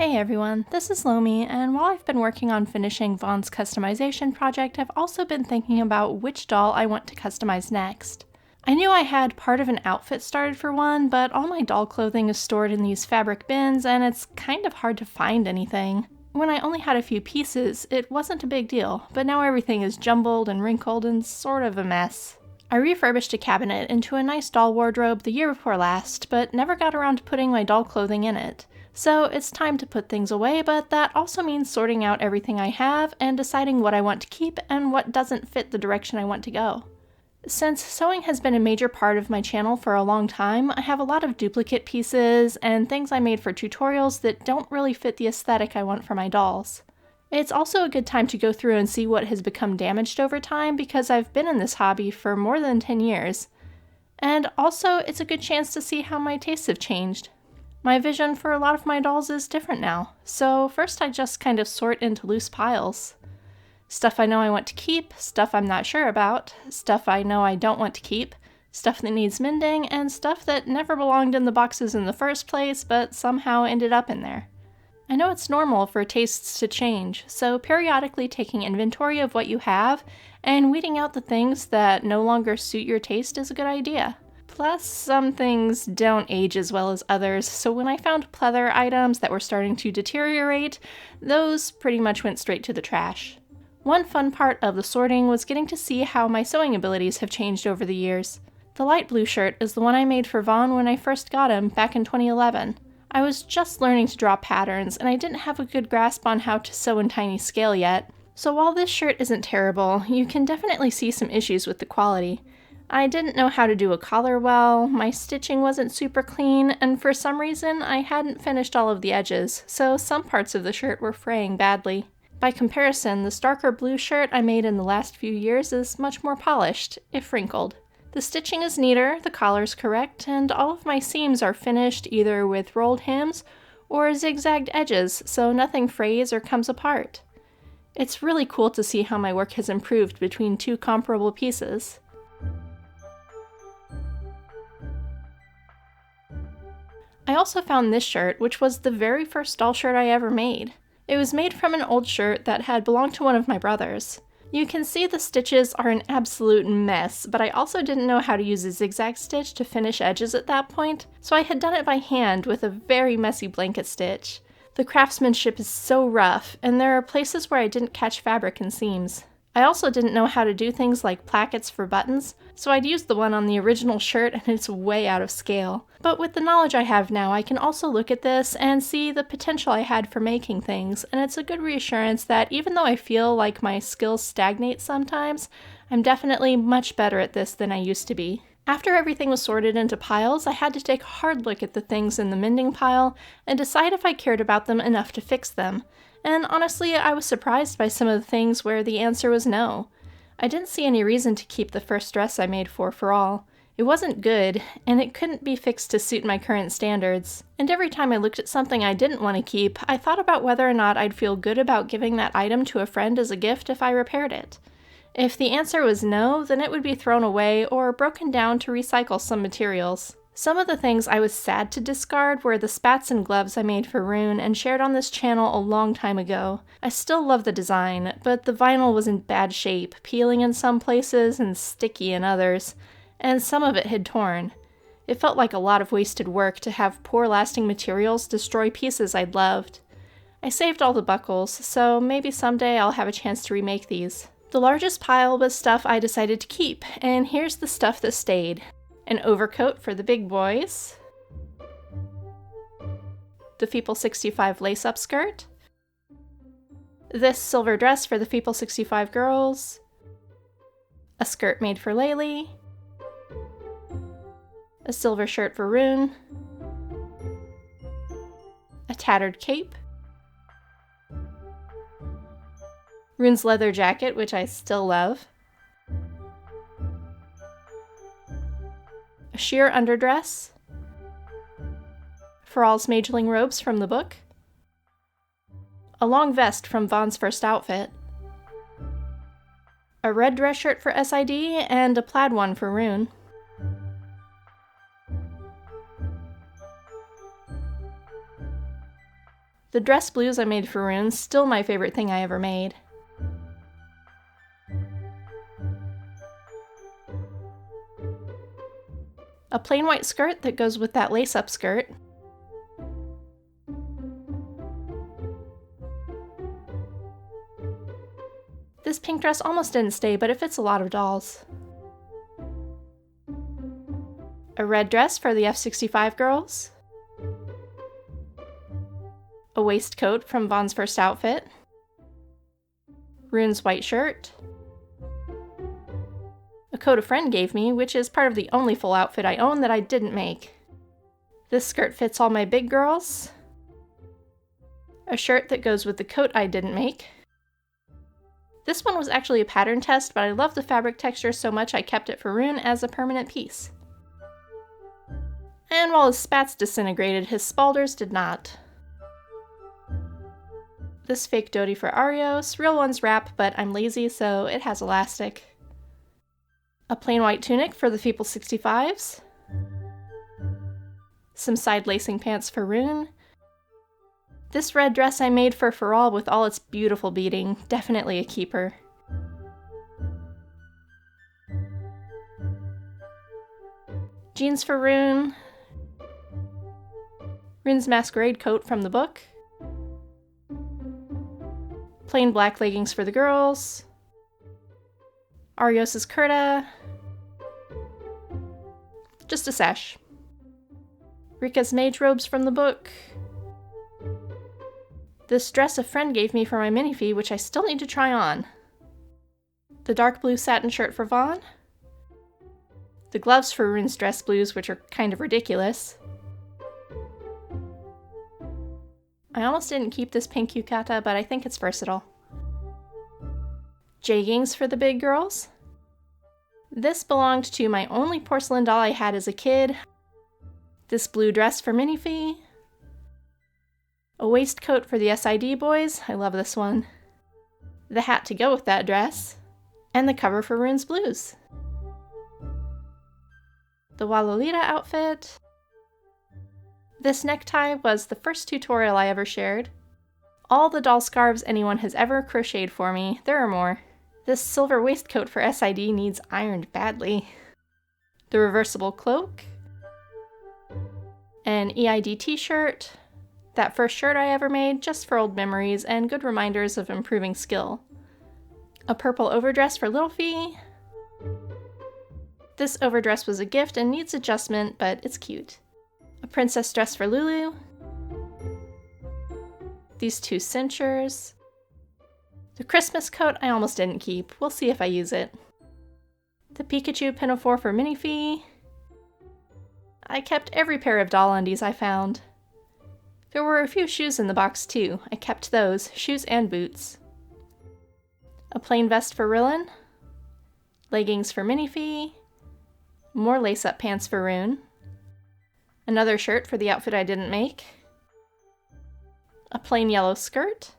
Hey everyone, this is Lomi, and while I've been working on finishing Vaughn's customization project, I've also been thinking about which doll I want to customize next. I knew I had part of an outfit started for one, but all my doll clothing is stored in these fabric bins, and it's kind of hard to find anything. When I only had a few pieces, it wasn't a big deal, but now everything is jumbled and wrinkled and sort of a mess. I refurbished a cabinet into a nice doll wardrobe the year before last, but never got around to putting my doll clothing in it. So it's time to put things away, but that also means sorting out everything I have and deciding what I want to keep and what doesn't fit the direction I want to go. Since sewing has been a major part of my channel for a long time, I have a lot of duplicate pieces and things I made for tutorials that don't really fit the aesthetic I want for my dolls. It's also a good time to go through and see what has become damaged over time because I've been in this hobby for more than 10 years. And also, it's a good chance to see how my tastes have changed. My vision for a lot of my dolls is different now, so first I just kind of sort into loose piles. Stuff I know I want to keep, stuff I'm not sure about, stuff I know I don't want to keep, stuff that needs mending, and stuff that never belonged in the boxes in the first place but somehow ended up in there. I know it's normal for tastes to change, so periodically taking inventory of what you have and weeding out the things that no longer suit your taste is a good idea. Plus, some things don't age as well as others, so when I found pleather items that were starting to deteriorate, those pretty much went straight to the trash. One fun part of the sorting was getting to see how my sewing abilities have changed over the years. The light blue shirt is the one I made for Vaughn when I first got him back in 2011. I was just learning to draw patterns, and I didn't have a good grasp on how to sew in tiny scale yet, so while this shirt isn't terrible, you can definitely see some issues with the quality. I didn't know how to do a collar well, my stitching wasn't super clean, and for some reason I hadn't finished all of the edges, so some parts of the shirt were fraying badly. By comparison, the darker blue shirt I made in the last few years is much more polished, if wrinkled. The stitching is neater, the collar's correct, and all of my seams are finished either with rolled hems or zigzagged edges, so nothing frays or comes apart. It's really cool to see how my work has improved between two comparable pieces. I also found this shirt, which was the very first doll shirt I ever made. It was made from an old shirt that had belonged to one of my brothers. You can see the stitches are an absolute mess, but I also didn't know how to use a zigzag stitch to finish edges at that point, so I had done it by hand with a very messy blanket stitch. The craftsmanship is so rough, and there are places where I didn't catch fabric and seams. I also didn't know how to do things like plackets for buttons, so I'd used the one on the original shirt and it's way out of scale. But with the knowledge I have now, I can also look at this and see the potential I had for making things, and it's a good reassurance that even though I feel like my skills stagnate sometimes, I'm definitely much better at this than I used to be. After everything was sorted into piles, I had to take a hard look at the things in the mending pile and decide if I cared about them enough to fix them. And honestly, I was surprised by some of the things where the answer was no. I didn't see any reason to keep the first dress I made for all. It wasn't good, and it couldn't be fixed to suit my current standards. And every time I looked at something I didn't want to keep, I thought about whether or not I'd feel good about giving that item to a friend as a gift if I repaired it. If the answer was no, then it would be thrown away or broken down to recycle some materials. Some of the things I was sad to discard were the spats and gloves I made for Rune and shared on this channel a long time ago. I still love the design, but the vinyl was in bad shape, peeling in some places and sticky in others, and some of it had torn. It felt like a lot of wasted work to have poor lasting materials destroy pieces I'd loved. I saved all the buckles, so maybe someday I'll have a chance to remake these. The largest pile was stuff I decided to keep, and here's the stuff that stayed. An overcoat for the big boys, the Feeple 65 lace-up skirt, this silver dress for the Feeple 65 girls, a skirt made for Laylee, a silver shirt for Rune, a tattered cape, Rune's leather jacket, which I still love, a sheer underdress, Faral's Mageling robes from the book, a long vest from Vaughn's first outfit, a red dress shirt for SID, and a plaid one for Rune. The dress blues I made for Rune's still my favorite thing I ever made. A plain white skirt that goes with that lace-up skirt. This pink dress almost didn't stay, but it fits a lot of dolls. A red dress for the F65 girls. A waistcoat from Von's first outfit. Rune's white shirt. A coat a friend gave me, which is part of the only full outfit I own that I didn't make. This skirt fits all my big girls. A shirt that goes with the coat I didn't make. This one was actually a pattern test, but I love the fabric texture so much I kept it for Rune as a permanent piece. And while his spats disintegrated, his spalders did not. This fake dhoti for Arios, real ones wrap, but I'm lazy, so it has elastic. A plain white tunic for the Feeple 65s. Some side lacing pants for Rune. This red dress I made for Faral with all its beautiful beading, definitely a keeper. Jeans for Rune. Rune's masquerade coat from the book. Plain black leggings for the girls. Arios' kurta. Just a sash. Rika's mage robes from the book. This dress a friend gave me for my minifee, which I still need to try on. The dark blue satin shirt for Von. The gloves for Rune's dress blues, which are kind of ridiculous. I almost didn't keep this pink yukata, but I think it's versatile. Jeggings for the big girls. This belonged to my only porcelain doll I had as a kid. This blue dress for minifee. A waistcoat for the SID boys, I love this one. The hat to go with that dress. And the cover for Rune's blues. The Walolita outfit. This necktie was the first tutorial I ever shared. All the doll scarves anyone has ever crocheted for me, there are more. This silver waistcoat for SID needs ironed badly. The reversible cloak. An EID t-shirt. That first shirt I ever made, just for old memories and good reminders of improving skill. A purple overdress for Little Fee. This overdress was a gift and needs adjustment, but it's cute. A princess dress for Lulu. These two cinchers. The Christmas coat I almost didn't keep. We'll see if I use it. The Pikachu pinafore for Minifee. I kept every pair of doll undies I found. There were a few shoes in the box too. I kept those, shoes and boots. A plain vest for Rillin. Leggings for Minifee. More lace-up pants for Rune. Another shirt for the outfit I didn't make. A plain yellow skirt.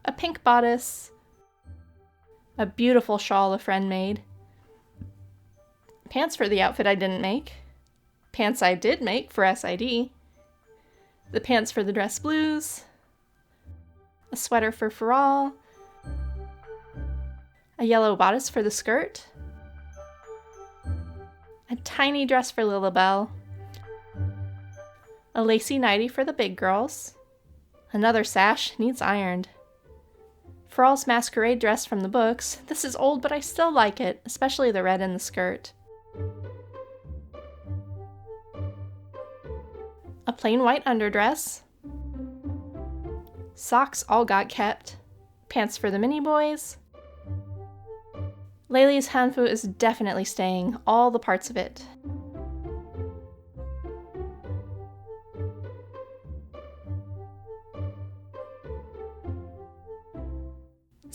A pink bodice. A beautiful shawl a friend made. Pants for the outfit I didn't make. Pants I did make for SID. The pants for the dress blues. A sweater for Faral. A yellow bodice for the skirt. A tiny dress for Lilibelle. A lacy nightie for the big girls. Another sash, needs ironed. Faral's masquerade dress from the books. This is old, but I still like it, especially the red in the skirt. A plain white underdress. Socks all got kept. Pants for the mini boys. Laylee's hanfu is definitely staying, all the parts of it.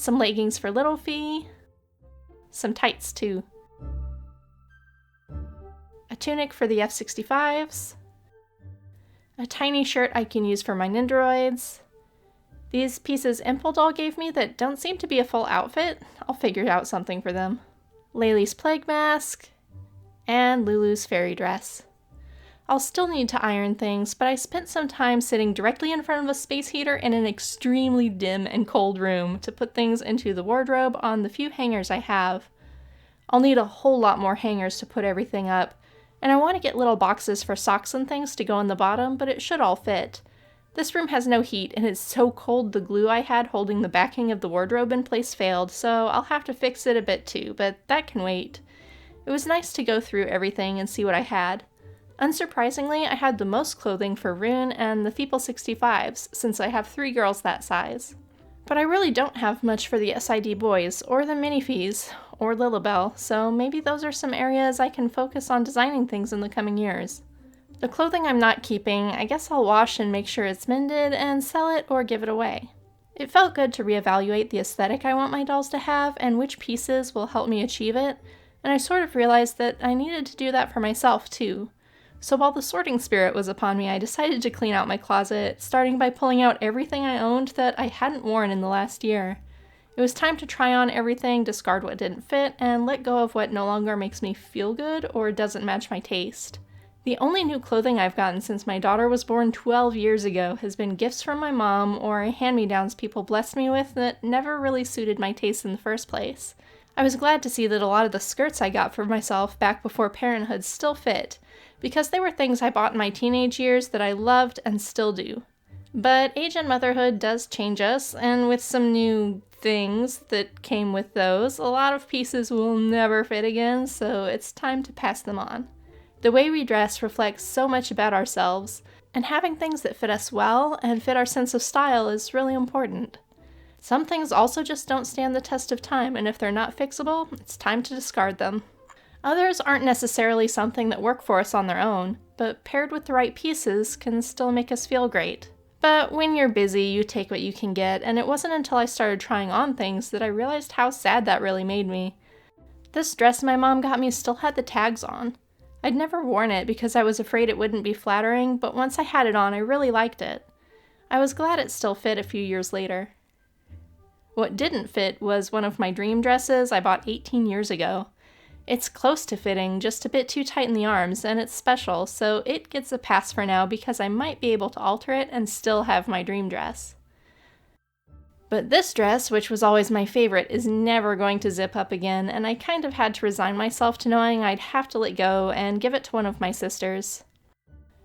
Some leggings for Little Fee. Some tights too. A tunic for the F65s. A tiny shirt I can use for my Nindoroids. These pieces Impel Doll gave me that don't seem to be a full outfit. I'll figure out something for them. Laylee's plague mask. And Lulu's fairy dress. I'll still need to iron things, but I spent some time sitting directly in front of a space heater in an extremely dim and cold room to put things into the wardrobe on the few hangers I have. I'll need a whole lot more hangers to put everything up, and I want to get little boxes for socks and things to go in the bottom, but it should all fit. This room has no heat, and it's so cold the glue I had holding the backing of the wardrobe in place failed, so I'll have to fix it a bit too, but that can wait. It was nice to go through everything and see what I had. Unsurprisingly, I had the most clothing for Rune and the Feeple 65s, since I have 3 girls that size. But I really don't have much for the SID boys, or the Minifees, or Lilibelle, so maybe those are some areas I can focus on designing things in the coming years. The clothing I'm not keeping, I guess I'll wash and make sure it's mended and sell it or give it away. It felt good to reevaluate the aesthetic I want my dolls to have and which pieces will help me achieve it, and I sort of realized that I needed to do that for myself too. So while the sorting spirit was upon me, I decided to clean out my closet, starting by pulling out everything I owned that I hadn't worn in the last year. It was time to try on everything, discard what didn't fit, and let go of what no longer makes me feel good or doesn't match my taste. The only new clothing I've gotten since my daughter was born 12 years ago has been gifts from my mom or hand-me-downs people blessed me with that never really suited my taste in the first place. I was glad to see that a lot of the skirts I got for myself back before parenthood still fit, because they were things I bought in my teenage years that I loved and still do. But age and motherhood does change us, and with some new things that came with those, a lot of pieces will never fit again, so it's time to pass them on. The way we dress reflects so much about ourselves, and having things that fit us well and fit our sense of style is really important. Some things also just don't stand the test of time, and if they're not fixable, it's time to discard them. Others aren't necessarily something that work for us on their own, but paired with the right pieces can still make us feel great. But when you're busy, you take what you can get, and it wasn't until I started trying on things that I realized how sad that really made me. This dress my mom got me still had the tags on. I'd never worn it because I was afraid it wouldn't be flattering, but once I had it on, I really liked it. I was glad it still fit a few years later. What didn't fit was one of my dream dresses I bought 18 years ago. It's close to fitting, just a bit too tight in the arms, and it's special, so it gets a pass for now because I might be able to alter it and still have my dream dress. But this dress, which was always my favorite, is never going to zip up again, and I kind of had to resign myself to knowing I'd have to let go and give it to one of my sisters.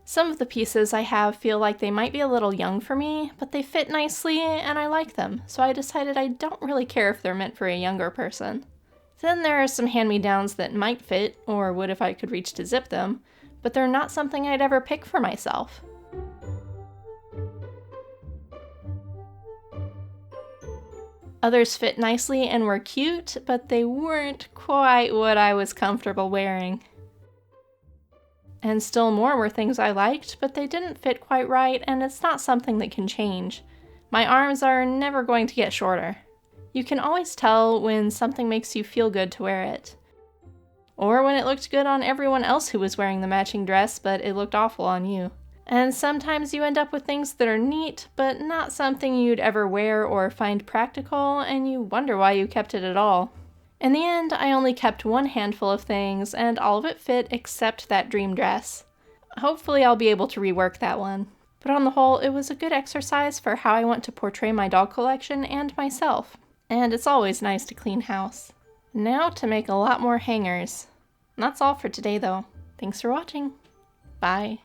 Some of the pieces I have feel like they might be a little young for me, but they fit nicely and I like them, so I decided I don't really care if they're meant for a younger person. Then there are some hand-me-downs that might fit, or would if I could reach to zip them, but they're not something I'd ever pick for myself. Others fit nicely and were cute, but they weren't quite what I was comfortable wearing. And still more were things I liked, but they didn't fit quite right, and it's not something that can change. My arms are never going to get shorter. You can always tell when something makes you feel good to wear it. Or when it looked good on everyone else who was wearing the matching dress, but it looked awful on you. And sometimes you end up with things that are neat, but not something you'd ever wear or find practical, and you wonder why you kept it at all. In the end, I only kept one handful of things, and all of it fit except that dream dress. Hopefully I'll be able to rework that one. But on the whole, it was a good exercise for how I want to portray my doll collection and myself. And it's always nice to clean house. Now to make a lot more hangers. That's all for today though. Thanks for watching. Bye.